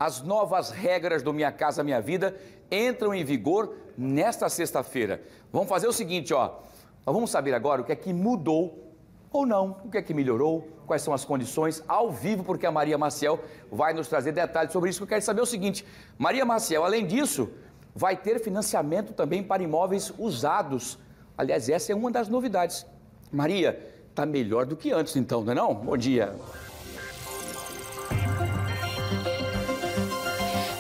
As novas regras do Minha Casa Minha Vida entram em vigor nesta sexta-feira. Vamos fazer o seguinte, ó. Nós vamos saber agora o que é que mudou ou não, o que é que melhorou, quais são as condições, ao vivo, porque a Maria Maciel vai nos trazer detalhes sobre isso. Eu quero saber o seguinte, Maria Maciel, além disso, vai ter financiamento também para imóveis usados. Aliás, essa é uma das novidades. Maria, tá melhor do que antes então, não é não? Bom dia.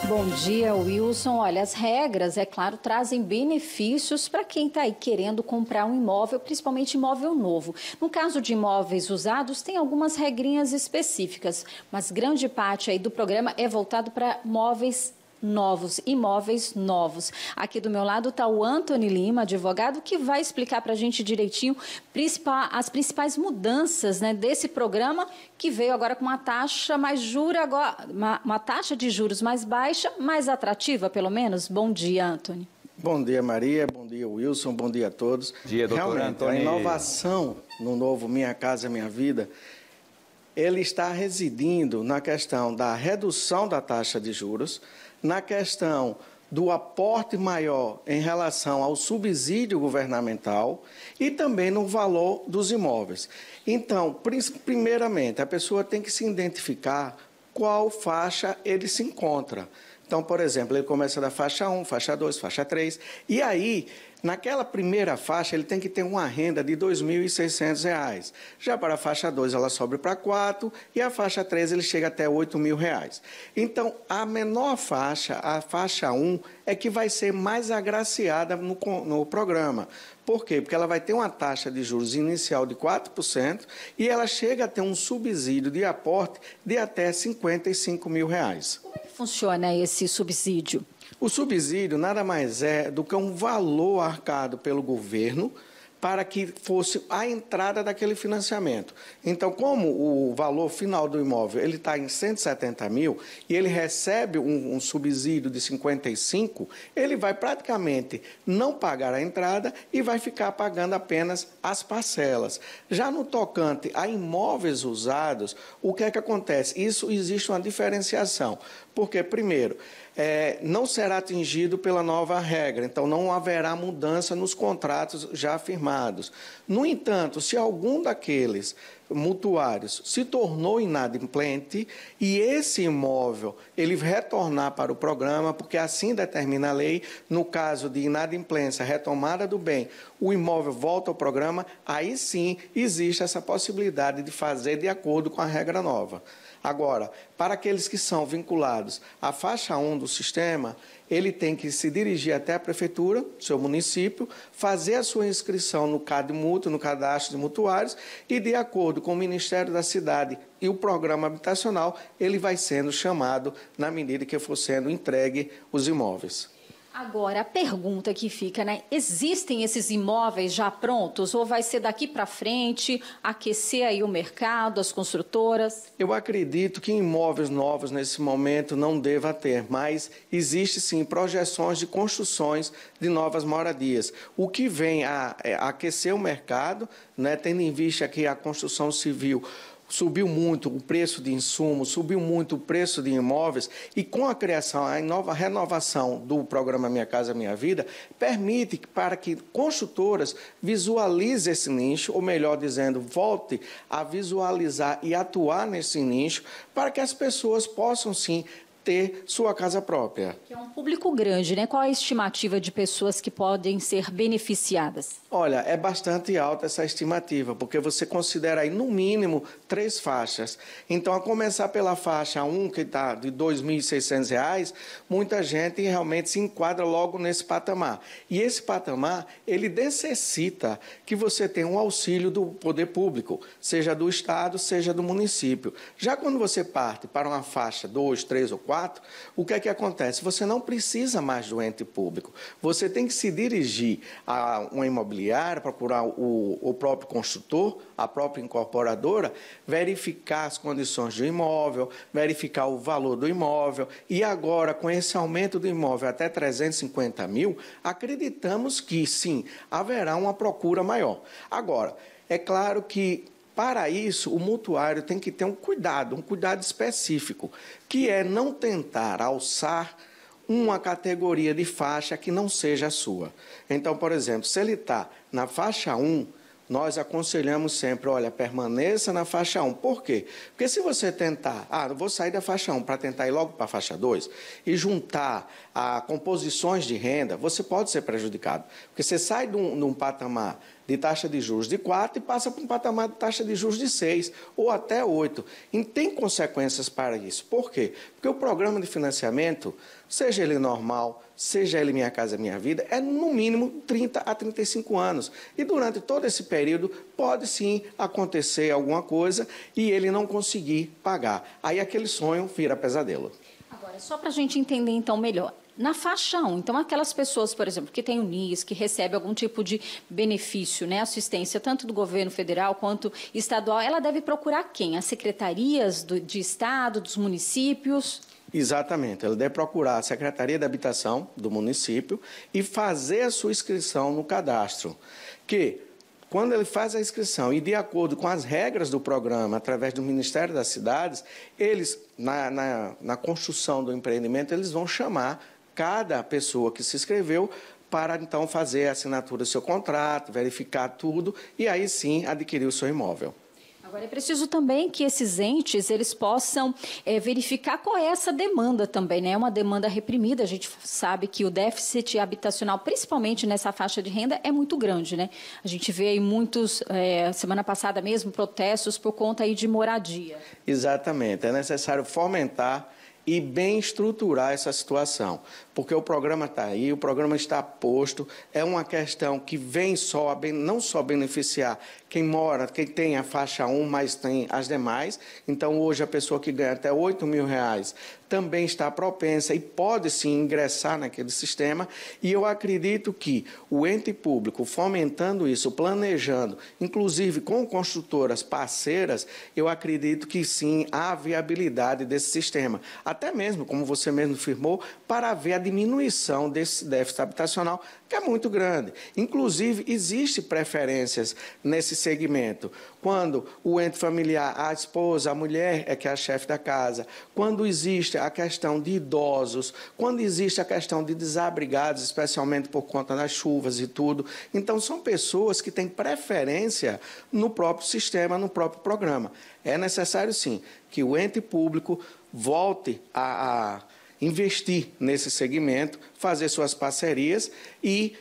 Bom dia, Wilson. Olha, as regras, é claro, trazem benefícios para quem está aí querendo comprar um imóvel, principalmente imóvel novo. No caso de imóveis usados, tem algumas regrinhas específicas, mas grande parte aí do programa é voltado para imóveis novos. Aqui do meu lado está o Antony Lima, advogado, que vai explicar para a gente direitinho as principais mudanças, né, desse programa, que veio agora com uma taxa uma taxa de juros mais baixa, mais atrativa, pelo menos. Bom dia, Antony. Bom dia, Maria. Bom dia, Wilson. Bom dia a todos. Bom dia, doutor Antony. A inovação no novo Minha Casa Minha Vida, ele está residindo na questão da redução da taxa de juros, na questão do aporte maior em relação ao subsídio governamental e também no valor dos imóveis. Então, primeiramente, a pessoa tem que se identificar qual faixa ele se encontra. Então, por exemplo, ele começa da faixa 1, faixa 2, faixa 3, e aí, naquela primeira faixa, ele tem que ter uma renda de R$ 2.600. Já para a faixa 2, ela sobe para 4, e a faixa 3, ele chega até R$ 8.000. Então, a menor faixa, a faixa 1, é que vai ser mais agraciada no programa. Por quê? Porque ela vai ter uma taxa de juros inicial de 4% e ela chega a ter um subsídio de aporte de até R$ 55.000. Como é que funciona esse subsídio? O subsídio nada mais é do que um valor arcado pelo governo para que fosse a entrada daquele financiamento. Então, como o valor final do imóvel ele está em 170 mil e ele recebe um subsídio de 55, ele vai praticamente não pagar a entrada e vai ficar pagando apenas as parcelas. Já no tocante a imóveis usados, o que é que acontece? Isso existe uma diferenciação. Porque, primeiro, não será atingido pela nova regra, então não haverá mudança nos contratos já firmados. No entanto, se algum daqueles mutuários se tornou inadimplente e esse imóvel ele retornar para o programa, porque assim determina a lei, no caso de inadimplência, retomada do bem, o imóvel volta ao programa, aí sim existe essa possibilidade de fazer de acordo com a regra nova. Agora, para aqueles que são vinculados à faixa 1 do sistema, ele tem que se dirigir até a prefeitura, seu município, fazer a sua inscrição no CadMutuo, no cadastro de mutuários, e de acordo com o Ministério da Cidade e o programa habitacional, ele vai sendo chamado na medida que for sendo entregue os imóveis. Agora, a pergunta que fica, né? Existem esses imóveis já prontos ou vai ser daqui para frente, aquecer aí o mercado, as construtoras? Eu acredito que imóveis novos nesse momento não deva ter, mas existe sim projeções de construções de novas moradias. O que vem a aquecer o mercado, né, tendo em vista que a construção civil subiu muito o preço de insumos, subiu muito o preço de imóveis e com a criação, a renovação do programa Minha Casa Minha Vida, permite para que construtoras visualizem esse nicho, ou melhor dizendo, volte a visualizar e atuar nesse nicho para que as pessoas possam sim ter sua casa própria. Que é um público grande, né? Qual a estimativa de pessoas que podem ser beneficiadas? Olha, é bastante alta essa estimativa, porque você considera aí no mínimo 3 faixas. Então, a começar pela faixa 1, que está de R$ 2.600, muita gente realmente se enquadra logo nesse patamar. E esse patamar, ele necessita que você tenha um auxílio do poder público, seja do Estado, seja do município. Já quando você parte para uma faixa 2, 3 ou 4, o que é que acontece? Você não precisa mais do ente público. Você tem que se dirigir a uma imobiliária, procurar o próprio construtor, a própria incorporadora, verificar as condições do imóvel, verificar o valor do imóvel. E agora, com esse aumento do imóvel até 350 mil, acreditamos que, sim, haverá uma procura maior. Agora, é claro que Para isso, o mutuário tem que ter um cuidado específico, que é não tentar alçar uma categoria de faixa que não seja a sua. Então, por exemplo, se ele está na faixa 1, nós aconselhamos sempre, olha, permaneça na faixa 1. Por quê? Porque se você tentar, eu vou sair da faixa 1 para tentar ir logo para a faixa 2 e juntar a composições de renda, você pode ser prejudicado. Porque você sai de um patamar de taxa de juros de 4 e passa para um patamar de taxa de juros de 6 ou até 8. E tem consequências para isso. Por quê? Porque o programa de financiamento, seja ele normal, seja ele Minha Casa Minha Vida, é no mínimo 30 a 35 anos. E durante todo esse período pode sim acontecer alguma coisa e ele não conseguir pagar. Aí aquele sonho vira pesadelo. Agora, só para a gente entender então melhor. Na faixa 1, então aquelas pessoas, por exemplo, que têm o NIS, que recebem algum tipo de benefício, né, assistência, tanto do governo federal quanto estadual, ela deve procurar quem? As secretarias de Estado, dos municípios? Exatamente, ela deve procurar a Secretaria de Habitação do município e fazer a sua inscrição no cadastro, que quando ele faz a inscrição e de acordo com as regras do programa, através do Ministério das Cidades, eles, na construção do empreendimento, eles vão chamar cada pessoa que se inscreveu para, então, fazer a assinatura do seu contrato, verificar tudo e aí sim adquirir o seu imóvel. Agora, é preciso também que esses entes eles possam verificar qual é essa demanda também, né? É uma demanda reprimida, a gente sabe que o déficit habitacional, principalmente nessa faixa de renda, é muito grande, né? A gente vê aí muitos, semana passada mesmo, protestos por conta aí de moradia. Exatamente, é necessário fomentar e bem estruturar essa situação, porque o programa está aí, o programa está posto, é uma questão que vem não só beneficiar quem mora, quem tem a faixa 1, mas tem as demais. Então, hoje, a pessoa que ganha até R$8.000 também está propensa e pode, sim, ingressar naquele sistema. E eu acredito que o ente público, fomentando isso, planejando, inclusive com construtoras parceiras, eu acredito que, sim, há viabilidade desse sistema. Até mesmo, como você mesmo afirmou, para haver a diminuição desse déficit habitacional, que é muito grande. Inclusive, existem preferências nesse segmento. Quando o ente familiar, a esposa, a mulher é que é a chefe da casa, quando existe a questão de idosos, quando existe a questão de desabrigados, especialmente por conta das chuvas e tudo. Então, são pessoas que têm preferência no próprio sistema, no próprio programa. É necessário, sim, que o ente público volte a investir nesse segmento, fazer suas parcerias e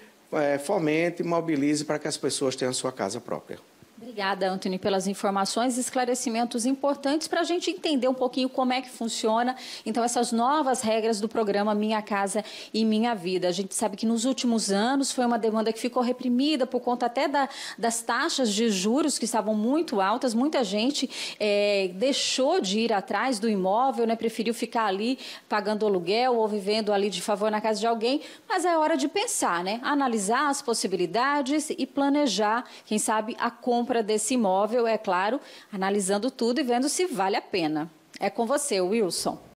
fomente, mobilize para que as pessoas tenham a sua casa própria. Obrigada, Antônio, pelas informações e esclarecimentos importantes para a gente entender um pouquinho como é que funciona, então, essas novas regras do programa Minha Casa e Minha Vida. A gente sabe que nos últimos anos foi uma demanda que ficou reprimida por conta até das taxas de juros que estavam muito altas. Muita gente deixou de ir atrás do imóvel, né, preferiu ficar ali pagando aluguel ou vivendo ali de favor na casa de alguém, mas é hora de pensar, né, analisar as possibilidades e planejar, quem sabe, a compra desse imóvel, é claro, analisando tudo e vendo se vale a pena. É com você, Wilson.